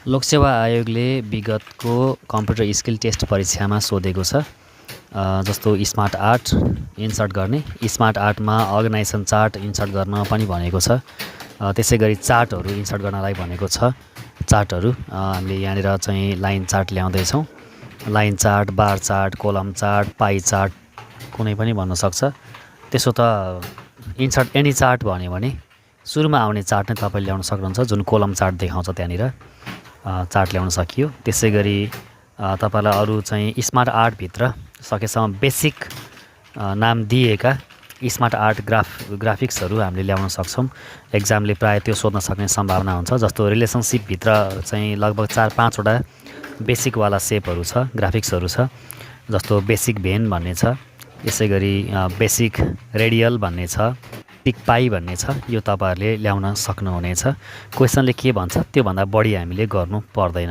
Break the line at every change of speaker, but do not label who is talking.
लोकसेवा आयोगले विगतको computer skill test परीक्षामा सोधेको छ। जस्तो स्मार्ट आर्ट इन्सर्ट गर्ने, स्मार्ट आर्टमा अर्गनाइजेसन चार्ट इन्सर्ट गर्न पनि भनेको छ। त्यसै गरी चार्टहरू इन्सर्ट गर्नलाई भनेको छ। चार्टहरू हामीले यहाँनिर चाहिँ लाइन चार्ट ल्याउँदैछौँ। Line chart, bar chart, column chart, pie chart कुनै पनि भन्न सक्छ। त्यसो त इन्सर्ट एनी चार्ट भन्यो भने सुरुमा आउने चार्ट नै तपाईँले ल्याउन सक्नुहुन्छ, जुन कोलम चार्ट देखाउँछ त्यहाँनिर चार्ट ल्याउन सकियो। त्यसै गरी तपाईँलाई अरू चाहिँ स्मार्ट आर्टभित्र सकेसम्म बेसिक नाम दिएका स्मार्ट आर्ट ग्राफिक्सहरू हामीले ल्याउन सक्छौँ। एक्जामले प्रायः त्यो सोध्न सक्ने सम्भावना हुन्छ। जस्तो रिलेसनसिपभित्र चाहिँ लगभग 4-5वटा बेसिकवाला सेपहरू छ, ग्राफिक्सहरू छ। जस्तो बेसिक भेन भन्ने छ, यसै गरी बेसिक रेडियल भन्ने छ, बेसिक पाई भन्ने छ। यो तपाईँहरूले ल्याउन सक्नुहुनेछ। क्वेसनले के भन्छ त्योभन्दा बढी हामीले गर्नु पर्दैन।